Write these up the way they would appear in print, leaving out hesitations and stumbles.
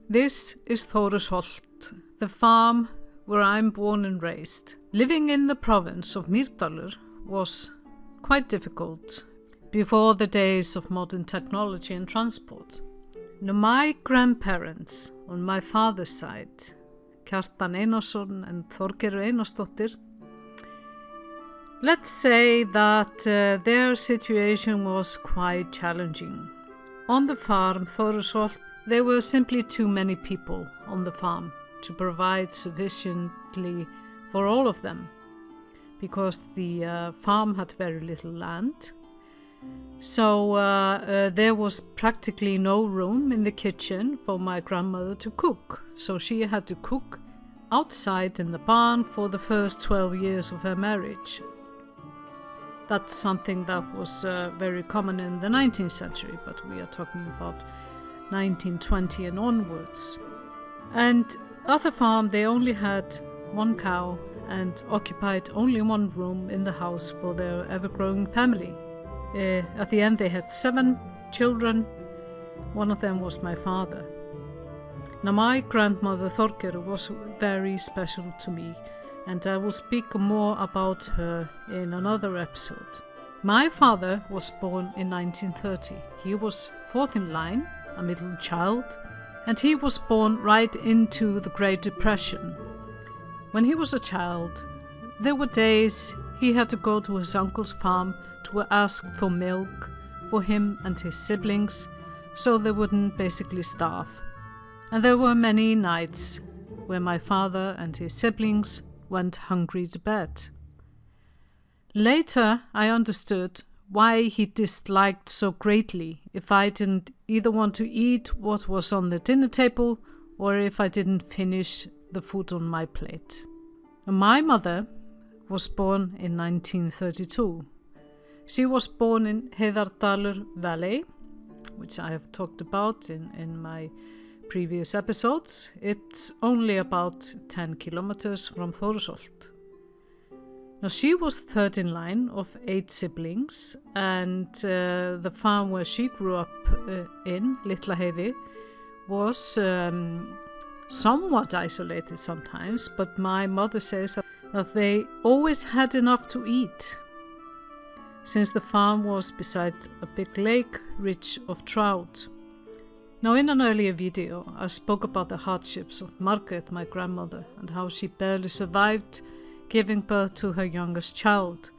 This is Þórisholt, the farm where I'm born and raised. Living in the province of Mýrdalur was quite difficult before the days of modern technology and transport. Now, my grandparents on my father's side, Kjartan Einarsson and Þorgerður Einarsdóttir, let's say that their situation was quite challenging. On the farm Þórisholt, there were simply too many people on the farm to provide sufficiently for all of them, because the farm had very little land. So there was practically no room in the kitchen for my grandmother to cook. So she had to cook outside in the barn for the first 12 years of her marriage. That's something that was very common in the 19th century, but we are talking about 1920 and onwards. And at the farm they only had one cow and occupied only one room in the house for their ever-growing family. At the end they had 7 children. One of them was my father. Now, my grandmother Þorgerður was very special to me, and I will speak more about her in another episode. My father was born in 1930. He was 4th in line, a middle child, and he was born right into the Great Depression. When he was a child, there were days he had to go to his uncle's farm to ask for milk for him and his siblings, so they wouldn't basically starve. And there were many nights where my father and his siblings went hungry to bed. Later, I understood why he disliked so greatly if I didn't either want to eat what was on the dinner table or if I didn't finish the food on my plate. My mother was born in 1932. She was born in Heiðardalur Valley, which I have talked about in my previous episodes. It's only about 10 kilometers from Þórisholt. Now, she was 3rd in line of 8 siblings, and the farm where she grew up in, Litla Heiði, was somewhat isolated sometimes, but my mother says that they always had enough to eat, since the farm was beside a big lake rich of trout. Now, in an earlier video, I spoke about the hardships of Margaret, my grandmother, and how she barely survived giving birth to her youngest child.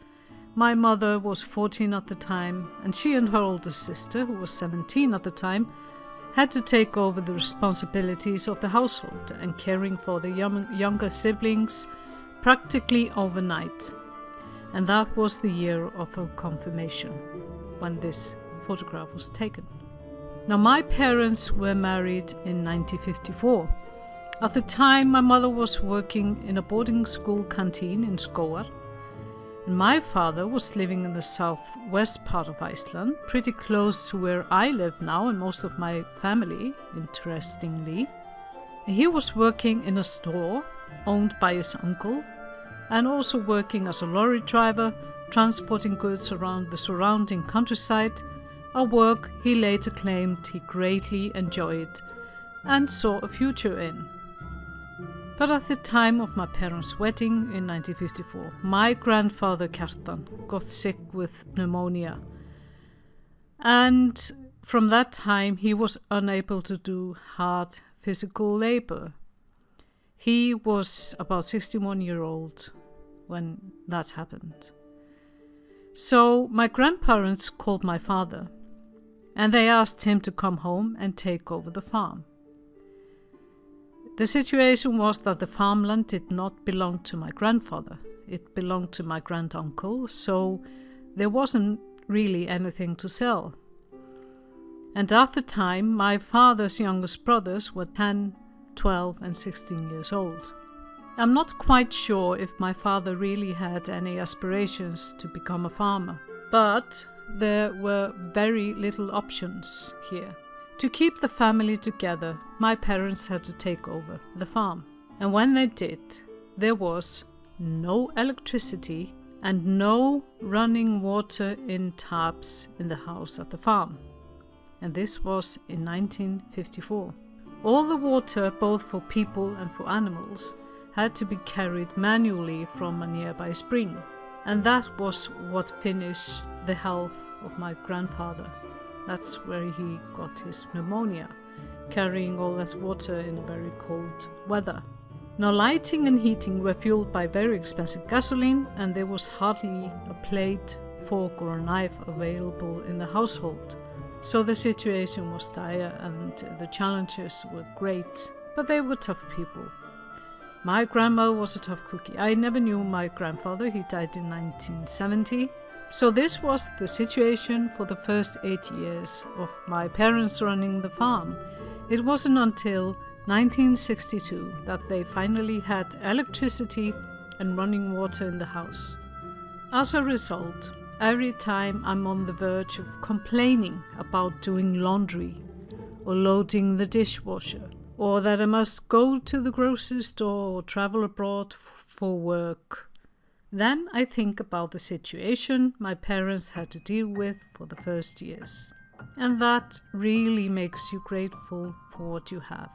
My mother was 14 at the time, and she and her older sister, who was 17 at the time, had to take over the responsibilities of the household and caring for the younger siblings practically overnight. And that was the year of her confirmation, when this photograph was taken. Now, my parents were married in 1954. At the time, my mother was working in a boarding school canteen in Skógar, and my father was living in the southwest part of Iceland, pretty close to where I live now and most of my family, interestingly. He was working in a store owned by his uncle, and also working as a lorry driver, transporting goods around the surrounding countryside, a work he later claimed he greatly enjoyed and saw a future in. But at the time of my parents' wedding in 1954, my grandfather Kjartan got sick with pneumonia. And from that time, he was unable to do hard physical labor. He was about 61 years old when that happened. So my grandparents called my father, and they asked him to come home and take over the farm. The situation was that the farmland did not belong to my grandfather. It belonged to my granduncle, so there wasn't really anything to sell. And at the time, my father's youngest brothers were 10, 12 and 16 years old. I'm not quite sure if my father really had any aspirations to become a farmer, but there were very little options here. To keep the family together, my parents had to take over the farm. And when they did, there was no electricity and no running water in taps in the house at the farm. And this was in 1954. All the water, both for people and for animals, had to be carried manually from a nearby spring, and that was what finished the health of my grandfather. That's where he got his pneumonia, carrying all that water in very cold weather. Now, lighting and heating were fueled by very expensive gasoline, and there was hardly a plate, fork or a knife available in the household. So the situation was dire and the challenges were great, but they were tough people. My grandma was a tough cookie. I never knew my grandfather, he died in 1970. So this was the situation for the first 8 years of my parents running the farm. It wasn't until 1962 that they finally had electricity and running water in the house. As a result, every time I'm on the verge of complaining about doing laundry or loading the dishwasher, or that I must go to the grocery store or travel abroad for work, then I think about the situation my parents had to deal with for the first years. And that really makes you grateful for what you have.